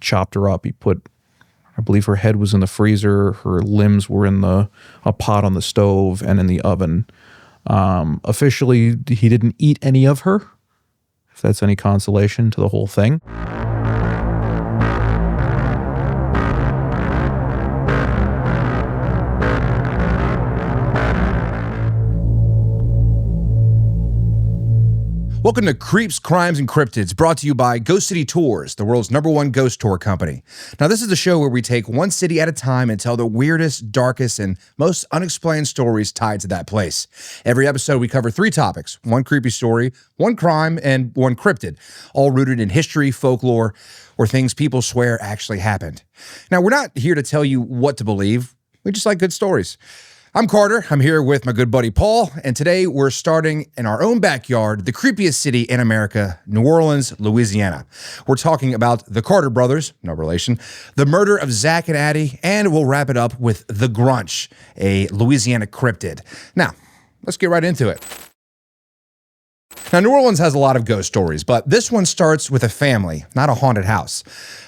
chopped her up. He put, I believe her head was in the freezer. Her limbs were in a pot on the stove and in the oven. Officially, he didn't eat any of her, if that's any consolation to the whole thing. Welcome to Creeps, Crimes, and Cryptids, brought to you by Ghost City Tours, the world's #1 ghost tour company. Now, this is the show where we take one city at a time and tell the weirdest, darkest, and most unexplained stories tied to that place. Every episode, we cover 3 topics: one creepy story, one crime, and one cryptid, all rooted in history, folklore, or things people swear actually happened. Now, we're not here to tell you what to believe. We just like good stories. I'm Carter. I'm here with my good buddy Paul, and today we're starting in our own backyard, the creepiest city in America, New Orleans, Louisiana. We're talking about the Carter brothers, no relation, the murder of Zach and Addy, and we'll wrap it up with the Grunch, a Louisiana cryptid. Now, let's get right into it. Now, New Orleans has a lot of ghost stories, but this one starts with a family, not a haunted house.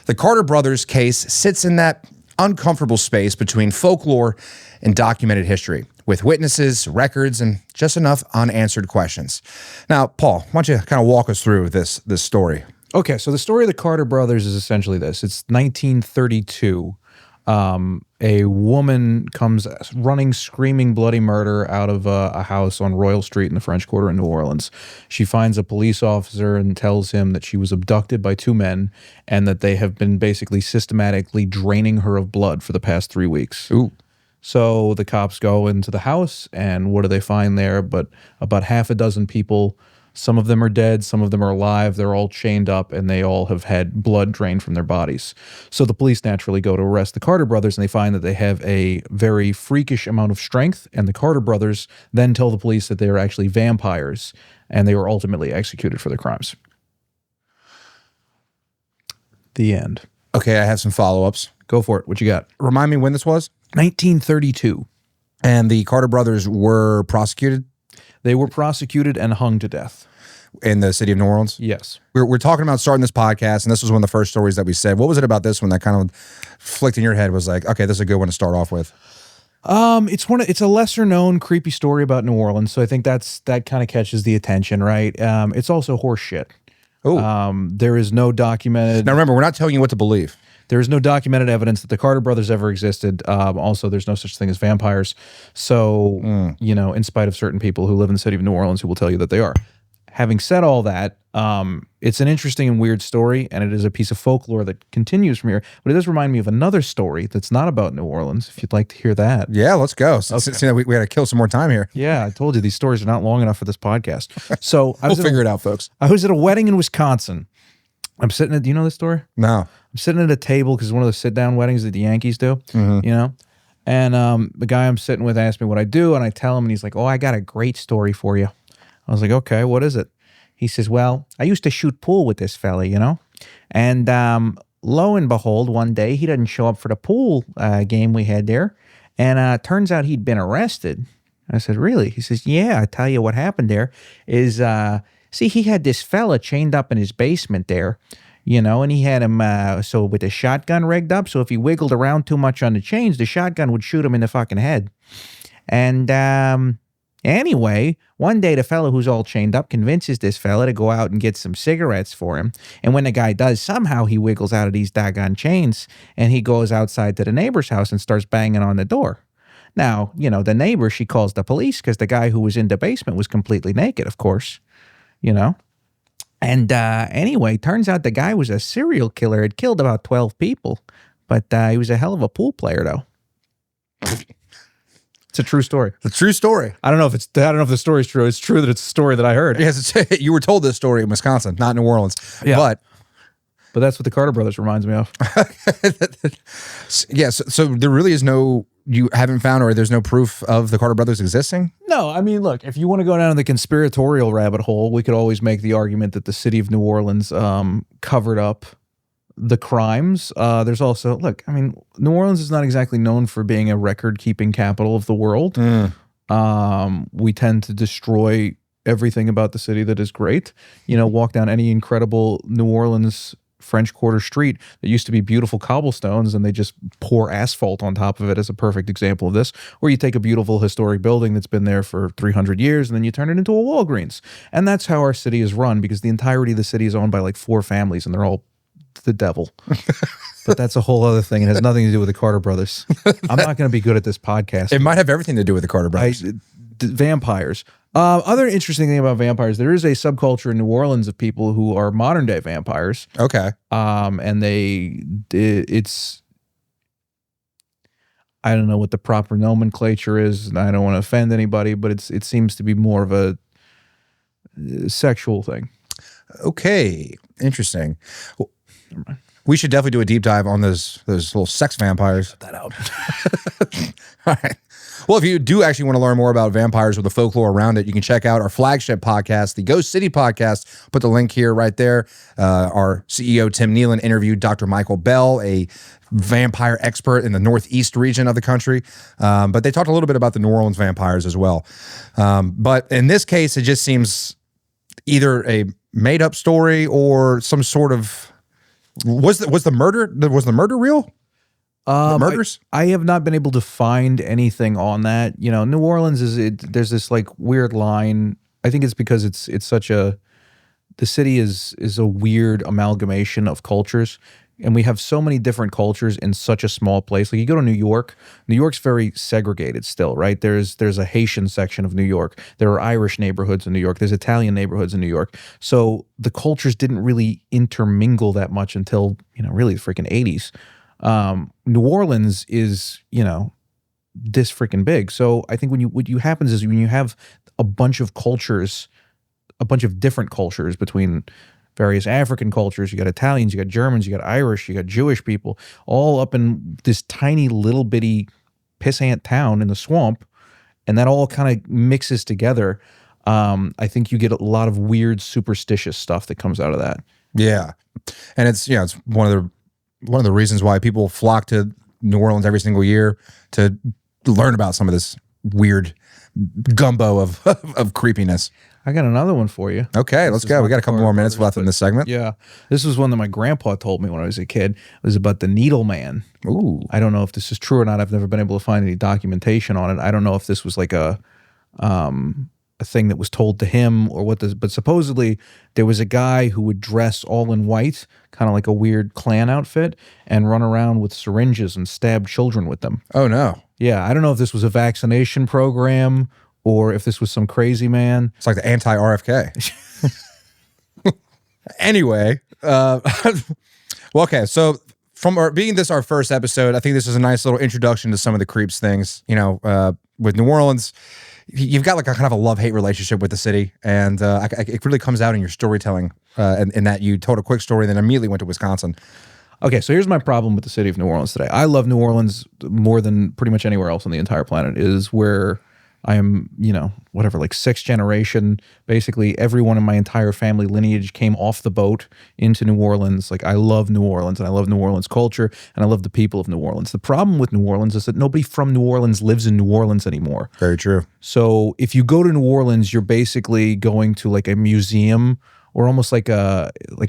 The Carter brothers' case sits in that uncomfortable space between folklore and documented history, with witnesses, records, and just enough unanswered questions. Now, Paul, why don't you kind of walk us through this story? Okay, so the story of the Carter brothers is essentially this. It's 1932. A woman comes running, screaming bloody murder out of a house on Royal Street in the French Quarter in New Orleans. She finds a police officer and tells him that she was abducted by 2 men and that they have been basically systematically draining her of blood for the past 3 weeks. Ooh. So the cops go into the house, and what do they find there? But about half a dozen people. Some of them are dead, some of them are alive. They're all chained up, and they all have had blood drained from their bodies. So the police naturally go to arrest the Carter brothers, and they find that they have a very freakish amount of strength, and the Carter brothers then tell the police that they are actually vampires, and they were ultimately executed for their crimes. The end. Okay, I have some follow-ups. Go for it. What you got? Remind me when this was? 1932. And the Carter brothers were prosecuted? They were prosecuted and hung to death. In the city of New Orleans? Yes. We're talking about starting this podcast, and this was one of the first stories that we said. What was it about this one that kind of flicked in your head was like, okay, this is a good one to start off with? It's a lesser known creepy story about New Orleans, so I think that kind of catches the attention, right? It's also horse shit. Oh. There is no documented. Now remember, we're not telling you what to believe. There is no documented evidence that the Carter brothers ever existed. Also, there's no such thing as vampires. So, you know, in spite of certain people who live in the city of New Orleans who will tell you that they are. Having said all that, it's an interesting and weird story, and it is a piece of folklore that continues from here. But it does remind me of another story that's not about New Orleans, if you'd like to hear that. Yeah, let's go. So, we had to kill some more time here. Yeah, I told you these stories are not long enough for this podcast. So we'll figure it out, folks. I was at a wedding in Wisconsin. I'm sitting at, do you know this story? No. I'm sitting at a table because it's one of those sit-down weddings that the Yankees do, you know? And the guy I'm sitting with asked me what I do, and I tell him, and he's like, oh, I got a great story for you. I was like, okay, what is it? He says, well, I used to shoot pool with this fella, you know? And lo and behold, one day he doesn't show up for the pool game we had there, and turns out he'd been arrested. I said, really? He says, yeah, I tell you what happened there is, see, he had this fella chained up in his basement there, you know, and he had him so with a shotgun rigged up. So if he wiggled around too much on the chains, the shotgun would shoot him in the fucking head. And anyway, one day the fella who's all chained up convinces this fella to go out and get some cigarettes for him. And when the guy does, somehow he wiggles out of these daggone chains, and he goes outside to the neighbor's house and starts banging on the door. Now, you know, the neighbor, she calls the police because the guy who was in the basement was completely naked, of course, you know. And anyway, turns out the guy was a serial killer. Had killed about 12 people, but he was a hell of a pool player, though. It's a true story. It's a true story. I don't know if the story's true. It's true that it's a story that I heard. Yes, you were told this story in Wisconsin, not New Orleans. Yeah. But that's what the Carter brothers reminds me of. Yes. So there really is you haven't found, or there's no proof of the Carter brothers existing? No, I mean, look, if you want to go down the conspiratorial rabbit hole, we could always make the argument that the city of New Orleans covered up the crimes. There's also, look, I mean, New Orleans is not exactly known for being a record-keeping capital of the world. We tend to destroy everything about the city that is great. You know, walk down any incredible New Orleans French Quarter street that used to be beautiful cobblestones and they just pour asphalt on top of it as a perfect example of this. Or you take a beautiful historic building that's been there for 300 years and then you turn it into a Walgreens. And that's how our city is run, because the entirety of the city is owned by like 4 families and they're all the devil. But that's a whole other thing. It has nothing to do with the Carter brothers. I'm not going to be good at this podcast. It might have everything to do with the Carter brothers. Vampires. Other interesting thing about vampires, there is a subculture in New Orleans of people who are modern day vampires. Okay. And it's, I don't know what the proper nomenclature is, and I don't want to offend anybody, but it seems to be more of a sexual thing. Okay. Interesting. Well, we should definitely do a deep dive on those little sex vampires. Cut that out. All right. Well, if you do actually want to learn more about vampires or the folklore around it, you can check out our flagship podcast, the Ghost City Podcast. Put the link here right there. Our CEO, Tim Nealon, interviewed Dr. Michael Bell, a vampire expert in the northeast region of the country. But they talked a little bit about the New Orleans vampires as well. But in this case, it just seems either a made-up story or some sort of... Was the murder real? The murders? I have not been able to find anything on that. You know, New Orleans there's this like weird line. I think it's because it's such the city is a weird amalgamation of cultures. And we have so many different cultures in such a small place. Like you go to New York, New York's very segregated still, right? There's a Haitian section of New York. There are Irish neighborhoods in New York. There's Italian neighborhoods in New York. So the cultures didn't really intermingle that much until, really the freaking 80s. New Orleans is, this freaking big. So I think what happens is when you have a bunch of cultures, a bunch of different cultures between various African cultures, you got Italians, you got Germans, you got Irish, you got Jewish people, all up in this tiny little bitty pissant town in the swamp, and that all kind of mixes together. I think you get a lot of weird superstitious stuff that comes out of that. Yeah. And it's one of the reasons why people flock to New Orleans every single year to learn about some of this weird gumbo of creepiness. I got another one for you. Okay, let's go. We got a couple more minutes left in this segment. Yeah. This was one that my grandpa told me when I was a kid. It was about the Needle Man. Ooh. I don't know if this is true or not. I've never been able to find any documentation on it. I don't know if this was like a thing that was told to him or what this, but supposedly there was a guy who would dress all in white, kind of like a weird Klan outfit, and run around with syringes and stab children with them. Oh, no. Yeah. I don't know if this was a vaccination program or if this was some crazy man. It's like the anti-RFK. Anyway, well, okay, so from being this our first episode, I think this is a nice little introduction to some of the creeps things. With New Orleans, you've got like a kind of a love-hate relationship with the city, and it really comes out in your storytelling, in that you told a quick story, then immediately went to Wisconsin. Okay, so here's my problem with the city of New Orleans today. I love New Orleans more than pretty much anywhere else on the entire planet. It is where I am, like 6th generation. Basically, everyone in my entire family lineage came off the boat into New Orleans. Like, I love New Orleans, and I love New Orleans culture, and I love the people of New Orleans. The problem with New Orleans is that nobody from New Orleans lives in New Orleans anymore. Very true. So if you go to New Orleans, you're basically going to like a museum or almost like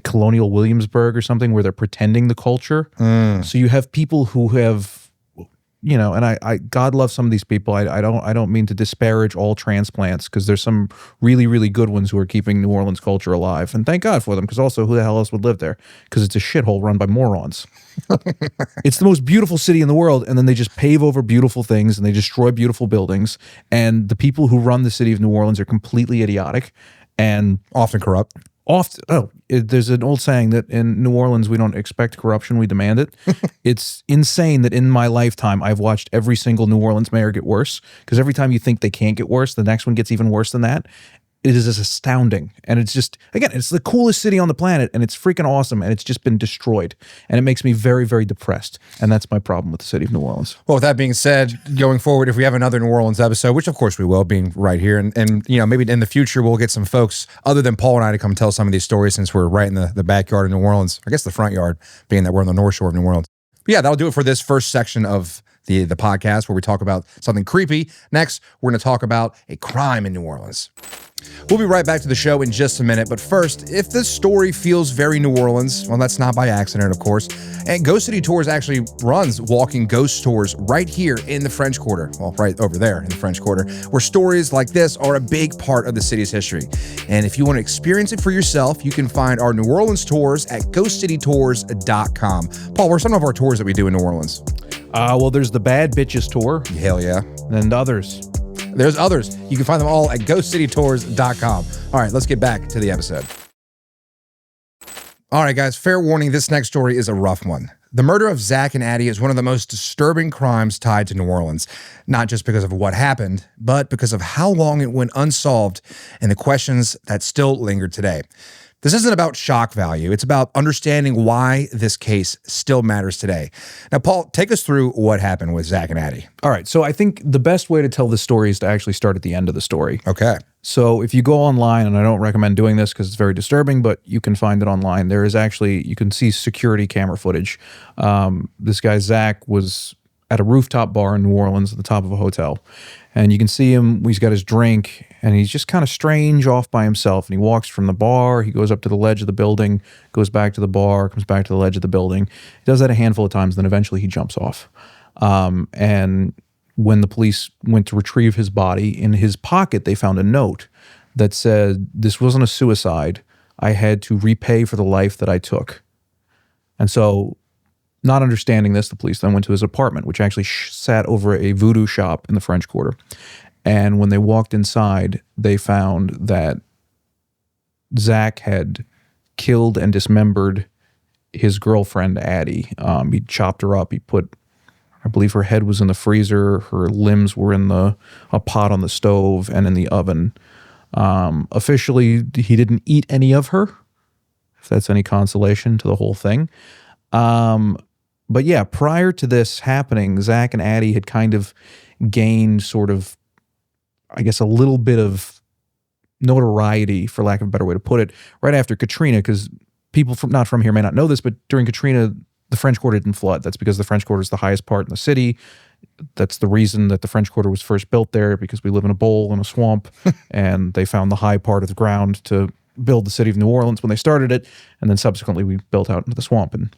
Colonial Williamsburg or something where they're pretending the culture. So you have people who have, and I God love some of these people. I don't mean to disparage all transplants, because there's some really, really good ones who are keeping New Orleans culture alive. And thank God for them, because also who the hell else would live there? Because it's a shithole run by morons. It's the most beautiful city in the world, and then they just pave over beautiful things and they destroy beautiful buildings. And the people who run the city of New Orleans are completely idiotic and often corrupt. There's an old saying that in New Orleans, we don't expect corruption, we demand it. It's insane that in my lifetime, I've watched every single New Orleans mayor get worse, because every time you think they can't get worse, the next one gets even worse than that. It is just astounding. And it's just, again, it's the coolest city on the planet, and it's freaking awesome, and it's just been destroyed. And it makes me very, very depressed. And that's my problem with the city of New Orleans. Well, with that being said, going forward, if we have another New Orleans episode, which of course we will, being right here, and maybe in the future we'll get some folks other than Paul and I to come tell some of these stories, since we're right in the backyard of New Orleans. I guess the front yard, being that we're on the North Shore of New Orleans. But yeah, that'll do it for this first section of the podcast, where we talk about something creepy. Next, we're going to talk about a crime in New Orleans. We'll be right back to the show in just a minute, but first, if this story feels very New Orleans, well, that's not by accident, of course. And Ghost City Tours actually runs walking ghost tours right here in the French Quarter, well, right over there in the French Quarter, where stories like this are a big part of the city's history. And if you want to experience it for yourself, you can find our New Orleans tours at ghostcitytours.com. Paul, what are some of our tours that we do in New Orleans? Well, there's the Bad Bitches tour. Hell yeah. And others. There's others. You can find them all at ghostcitytours.com. All right, let's get back to the episode. All right, guys, fair warning, this next story is a rough one. The murder of Zach and Addy is one of the most disturbing crimes tied to New Orleans, not just because of what happened, but because of how long it went unsolved and the questions that still linger today. This isn't about shock value. It's about understanding why this case still matters today. Now, Paul, take us through what happened with Zach and Addy. All right. So I think the best way to tell this story is to actually start at the end of the story. Okay. So if you go online, and I don't recommend doing this because it's very disturbing, but you can find it online. There is actually, you can see security camera footage. This guy, Zach, was at a rooftop bar in New Orleans at the top of a hotel. And you can see him, he's got his drink, and he's just kind of strange off by himself. And he walks from the bar, he goes up to the ledge of the building, goes back to the bar, comes back to the ledge of the building. He does that a handful of times, then eventually he jumps off. And when the police went to retrieve his body, in his pocket, they found a note that said, "This wasn't a suicide. I had to repay for the life that I took." And so, not understanding this, the police then went to his apartment, which actually sat over a voodoo shop in the French Quarter. And when they walked inside, they found that Zach had killed and dismembered his girlfriend, Addy. He chopped her up. He put, I believe her head was in the freezer. Her limbs were in a pot on the stove and in the oven. Officially, he didn't eat any of her, if that's any consolation to the whole thing. But yeah, prior to this happening, Zach and Addy had kind of gained sort of, I guess, a little bit of notoriety, for lack of a better way to put it, right after Katrina, because people not from here may not know this, but during Katrina, the French Quarter didn't flood. That's because the French Quarter is the highest part in the city. That's the reason that the French Quarter was first built there, because we live in a bowl in a swamp, and they found the high part of the ground to build the city of New Orleans when they started it, and then subsequently we built out into the swamp, and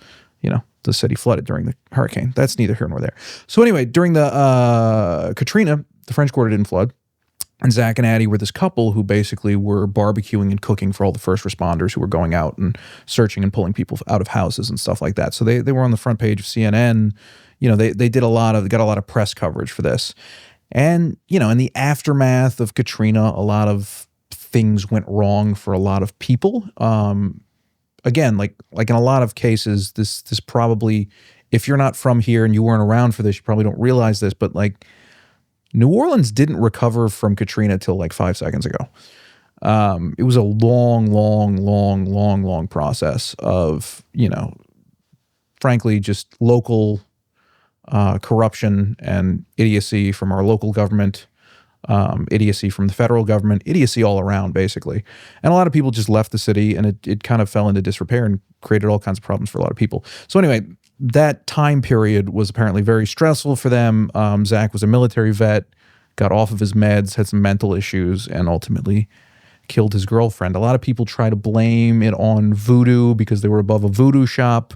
the city flooded during the hurricane. That's neither here nor there. So anyway, during the Katrina, the French Quarter didn't flood. And Zach and Addy were this couple who basically were barbecuing and cooking for all the first responders who were going out and searching and pulling people out of houses and stuff like that. So they were on the front page of CNN. They got a lot of press coverage for this. And, in the aftermath of Katrina, a lot of things went wrong for a lot of people. Again, like in a lot of cases, this probably, if you're not from here and you weren't around for this, you probably don't realize this, but like New Orleans didn't recover from Katrina till like 5 seconds ago. It was a long process of, frankly, just local corruption and idiocy from our local government, idiocy from the federal government, idiocy all around, basically. And a lot of people just left the city, and it kind of fell into disrepair and created all kinds of problems for a lot of people. So anyway, that time period was apparently very stressful for them. Zach was a military vet, got off of his meds, had some mental issues, and ultimately killed his girlfriend. A lot of people try to blame it on voodoo because they were above a voodoo shop.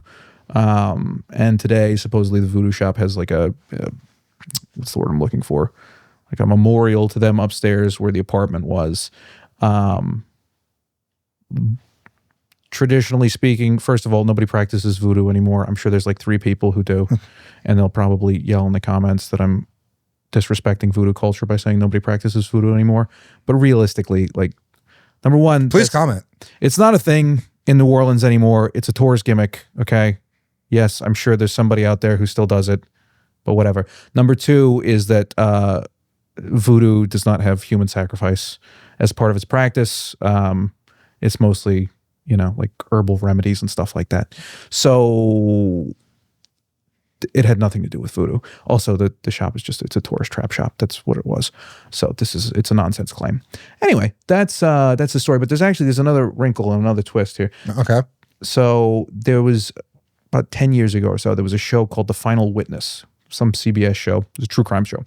And today, supposedly, the voodoo shop has like what's the word I'm looking for? Like a memorial to them upstairs where the apartment was. Traditionally speaking, first of all, nobody practices voodoo anymore. I'm sure there's like 3 people who do, and they'll probably yell in the comments that I'm disrespecting voodoo culture by saying nobody practices voodoo anymore. But realistically, like, number one, please comment. It's not a thing in New Orleans anymore. It's a tourist gimmick. Okay. Yes, I'm sure there's somebody out there who still does it, but whatever. Number 2 is that voodoo does not have human sacrifice as part of its practice. It's mostly, like herbal remedies and stuff like that. So it had nothing to do with voodoo. Also, the shop is it's a tourist trap shop. That's what it was. So it's a nonsense claim. Anyway, that's the story. But there's another wrinkle and another twist here. Okay. So there was about 10 years ago or so, there was a show called The Final Witness, some CBS show. It was a true crime show.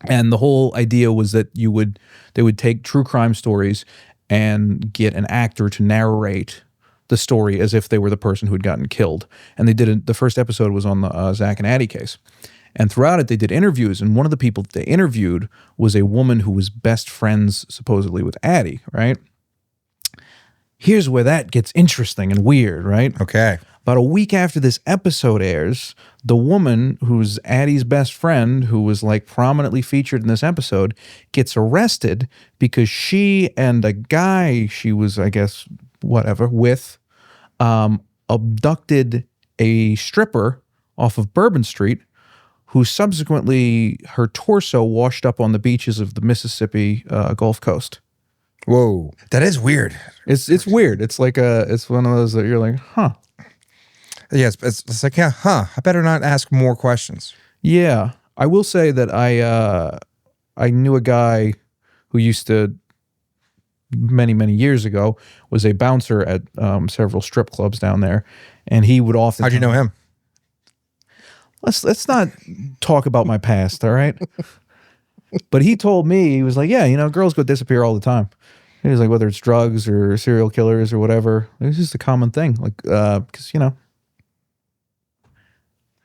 And the whole idea was that they would take true crime stories and get an actor to narrate the story as if they were the person who had gotten killed. And they did it. The first episode was on the Zach and Addy case. And throughout it, they did interviews. And one of the people that they interviewed was a woman who was best friends, supposedly, with Addy, right? Here's where that gets interesting and weird, right? Okay. About a week after this episode airs, the woman who's Addy's best friend, who was like prominently featured in this episode, gets arrested because she and a guy she was, I guess, whatever, with, abducted a stripper off of Bourbon Street, who subsequently, her torso washed up on the beaches of the Mississippi Gulf Coast. Whoa. That is weird. It's weird. It's like it's one of those that you're like, huh. Yeah, it's like, yeah, huh. I better not ask more questions. Yeah. I will say that I knew a guy who used to, many, many years ago, was a bouncer at several strip clubs down there. And he would often... How'd you know him? Let's not talk about my past, all right? But he told me, he was like, yeah, girls go disappear all the time. He was like, whether it's drugs or serial killers or whatever, it's just a common thing. Like, because,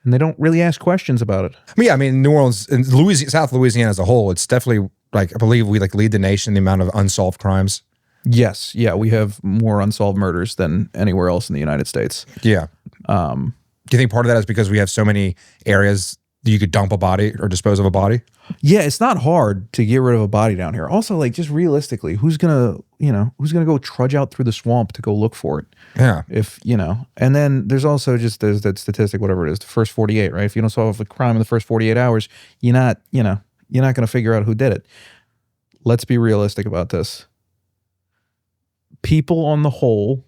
and they don't really ask questions about it. Yeah, I mean, New Orleans and South Louisiana as a whole, it's definitely, like, I believe we lead the nation in the amount of unsolved crimes. Yes, yeah, we have more unsolved murders than anywhere else in the United States. Yeah. Do you think part of that is because we have so many areas that you could dump a body or dispose of a body? Yeah, it's not hard to get rid of a body down here. Also, like, just realistically, who's gonna go trudge out through the swamp to go look for it? Yeah. And then there's also just there's that statistic, whatever it is, the first 48, right? If you don't solve a crime in the first 48 hours, you're not gonna figure out who did it. Let's be realistic about this. People on the whole,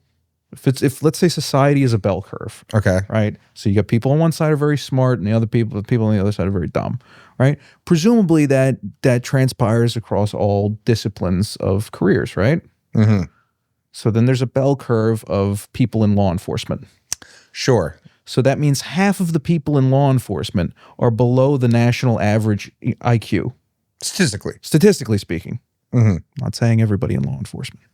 if let's say society is a bell curve, Okay. right? So you got people on one side are very smart, and the people on the other side are very dumb, right? Presumably that transpires across all disciplines of careers, right? Mm-hmm. So then there's a bell curve of people in law enforcement. Sure. So that means half of the people in law enforcement are below the national average IQ. Statistically speaking. Mm-hmm. Not saying everybody in law enforcement.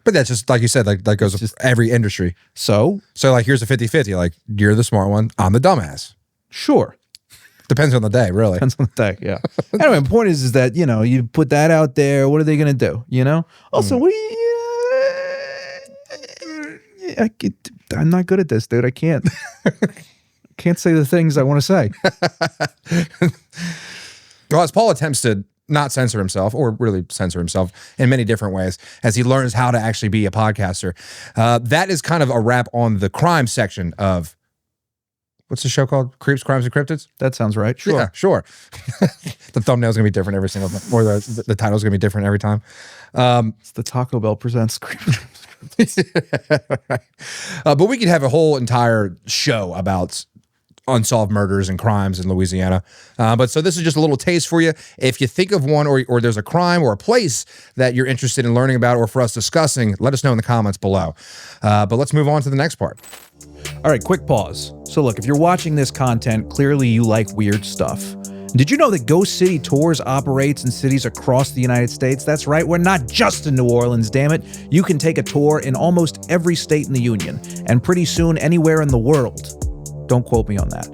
But that's just, like you said, like that goes with every industry. So like, here's a 50-50. Like, you're the smart one, I'm the dumbass. Sure. Depends on the day, really. Depends on the day, yeah. Anyway, the point is that, you put that out there, what are they going to do, Also, what do I'm not good at this, dude. I can't say the things I want to say. Well, as Paul attempts to not censor himself, or really censor himself in many different ways, as he learns how to actually be a podcaster, that is kind of a wrap on the crime section of, what's the show called? Creeps, Crimes, and Cryptids? That sounds right. Sure. Yeah, sure. The thumbnail's going to be different every single time, or the title's going to be different every time. It's the Taco Bell presents Creeps. Right. But we could have a whole entire show about unsolved murders and crimes in Louisiana. But so this is just a little taste for you. If you think of one, or there's a crime or a place that you're interested in learning about, or for us discussing, let us know in the comments below. But let's move on to the next part. All right, quick pause. So look, if you're watching this content, clearly you like weird stuff. Did you know that Ghost City Tours operates in cities across the United States? That's right, we're not just in New Orleans, damn it. You can take a tour in almost every state in the Union, and pretty soon anywhere in the world. Don't quote me on that.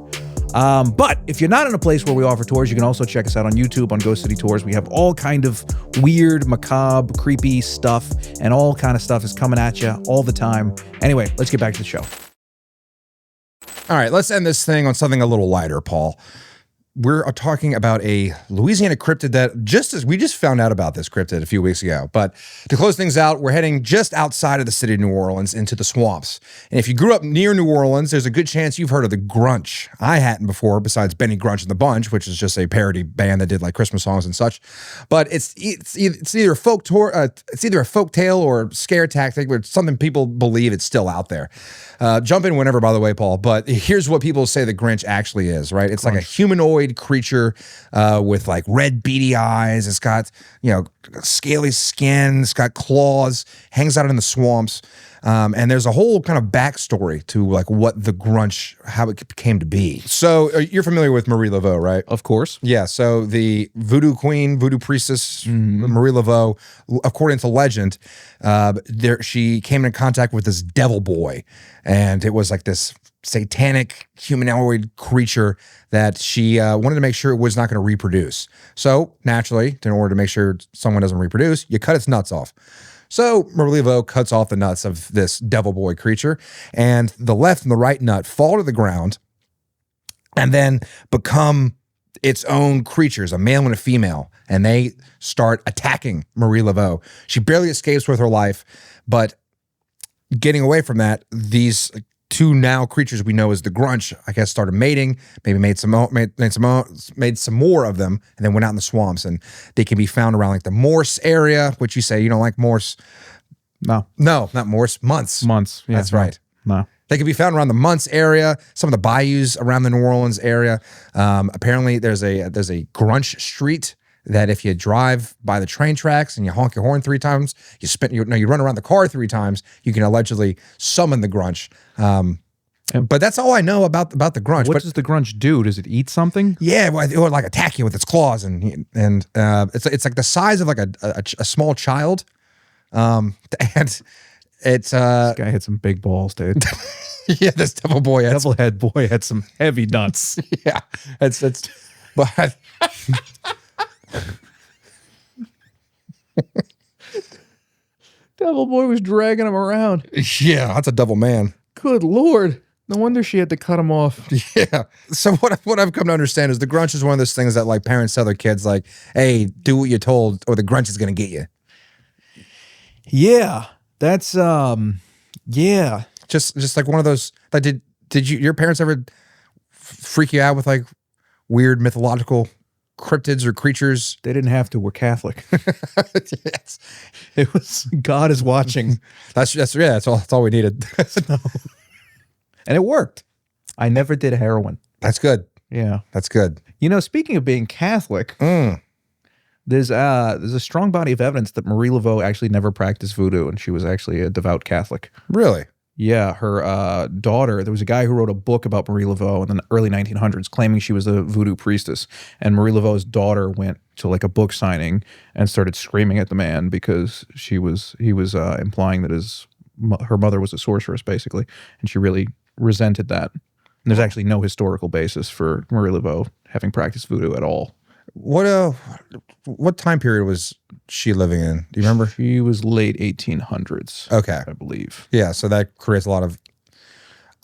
But if you're not in a place where we offer tours, you can also check us out on YouTube on Ghost City Tours. We have all kind of weird, macabre, creepy stuff, and all kind of stuff is coming at you all the time. Anyway, let's get back to the show. All right, let's end this thing on something a little lighter, Paul. We're talking about a Louisiana cryptid that we just found out about this cryptid a few weeks ago. But to close things out, we're heading just outside of the city of New Orleans into the swamps. And if you grew up near New Orleans, there's a good chance you've heard of the Grunch. I hadn't before, besides Benny Grunch and the Bunch, which is just a parody band that did like Christmas songs and such. But it's either a folk tale or scare tactic, or something people believe it's still out there. Jump in whenever, by the way, Paul. But here's what people say the Grinch actually is, right? It's like a humanoid creature with like red beady eyes. It's got, scaly skin. It's got claws, hangs out in the swamps. And there's a whole kind of backstory to like what the Grunch, how it came to be. So you're familiar with Marie Laveau, right? Of course. Yeah. So the voodoo queen, voodoo priestess, Marie Laveau, according to legend, she came in contact with this devil boy, and it was like this satanic humanoid creature that she wanted to make sure it was not going to reproduce. So naturally, in order to make sure someone doesn't reproduce, you cut its nuts off. So Marie Laveau cuts off the nuts of this devil boy creature, and the left and the right nut fall to the ground and then become its own creatures, a male and a female, and they start attacking Marie Laveau. She barely escapes with her life, but getting away from that, these two now creatures we know as the Grunch, I guess, started mating, maybe made some more of them, and then went out in the swamps. And they can be found around like the Morse area, which you say you don't like Morse. No, not Morse, Months. Months. Yeah, That's right. No. They can be found around the Months area, some of the bayous around the New Orleans area. Apparently, there's a Grunch street that if you drive by the train tracks and you honk your horn 3 times, you run around the car 3 times, you can allegedly summon the Grunch. But that's all I know about the Grunch. What does the Grunch do? Does it eat something? Yeah, well, it would like attack you with its claws, and it's like the size of like a small child, and it's This guy had some big balls, dude. yeah, this devil boy, Devil head boy had some heavy nuts. yeah, it's but. Devil boy was dragging him around. Yeah, that's a devil man. Good Lord. No wonder she had to cut him off. Yeah. So what I've come to understand is the Grunch is one of those things that like parents tell their kids like, hey, do what you're told or the Grunch is going to get you. Yeah. That's, yeah. Just like one of those, like did your parents ever freak you out with like weird mythological cryptids or creatures? They didn't have to. We're Catholic. Yes. It was, God is watching. That's all we needed. And it worked. I never did heroin. That's good. Yeah. That's good. You know, speaking of being Catholic, there's a strong body of evidence that Marie Laveau actually never practiced voodoo, and she was actually a devout Catholic. Really? Yeah, her daughter, there was a guy who wrote a book about Marie Laveau in the early 1900s claiming she was a voodoo priestess. And Marie Laveau's daughter went to like a book signing and started screaming at the man because he was implying that her mother was a sorceress, basically. And she really resented that. And there's actually no historical basis for Marie Laveau having practiced voodoo at all. What time period was she living in? Do you remember? She was late 1800s. Okay. I believe. Yeah, so that creates a lot of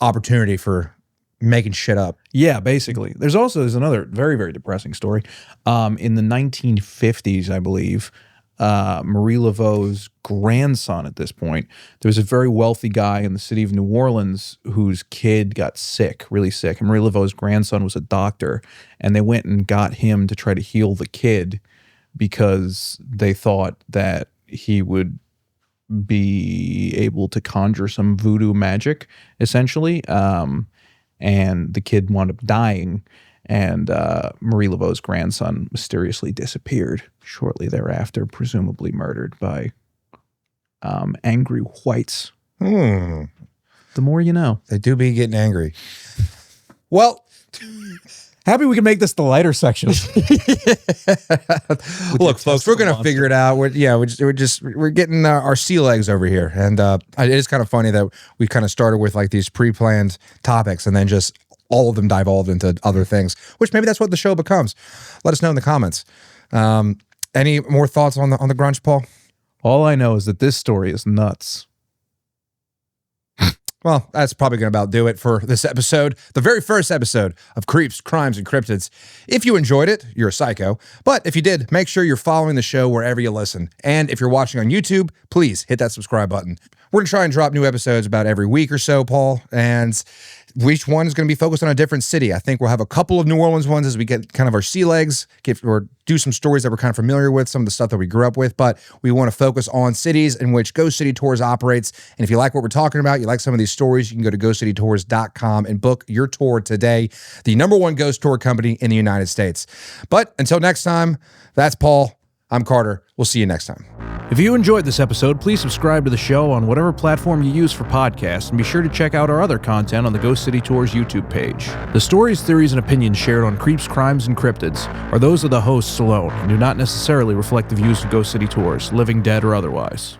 opportunity for making shit up. Yeah, basically. There's another very, very depressing story. In the 1950s, I believe, Marie Laveau's grandson at this point, there was a very wealthy guy in the city of New Orleans whose kid got sick, really sick. And Marie Laveau's grandson was a doctor, and they went and got him to try to heal the kid because they thought that he would be able to conjure some voodoo magic, essentially. And the kid wound up dying. And Marie Laveau's grandson mysteriously disappeared shortly thereafter, presumably murdered by angry whites. The more you know. They do be getting angry. Well, happy we can make this the lighter section. Look, folks, we're gonna figure it out. We're getting our sea legs over here, and it is kind of funny that we kind of started with like these pre-planned topics, and then just all of them divulged into other things, which maybe that's what the show becomes. Let us know in the comments. Any more thoughts on the Grunch, Paul? All I know is that this story is nuts. Well, that's probably going to about do it for this episode, the very first episode of Creeps, Crimes, and Cryptids. If you enjoyed it, you're a psycho. But if you did, make sure you're following the show wherever you listen. And if you're watching on YouTube, please hit that subscribe button. We're going to try and drop new episodes about every week or so, Paul, and each one is going to be focused on a different city. I think we'll have a couple of New Orleans ones as we get kind of our sea legs, or do some stories that we're kind of familiar with, some of the stuff that we grew up with, but we want to focus on cities in which Ghost City Tours operates. And if you like what we're talking about, you like some of these stories, you can go to ghostcitytours.com and book your tour today, the #1 ghost tour company in the United States. But until next time, that's Paul. I'm Carter. We'll see you next time. If you enjoyed this episode, please subscribe to the show on whatever platform you use for podcasts, and be sure to check out our other content on the Ghost City Tours YouTube page. The stories, theories, and opinions shared on Creeps, Crimes, and Cryptids are those of the hosts alone and do not necessarily reflect the views of Ghost City Tours, living, dead, or otherwise.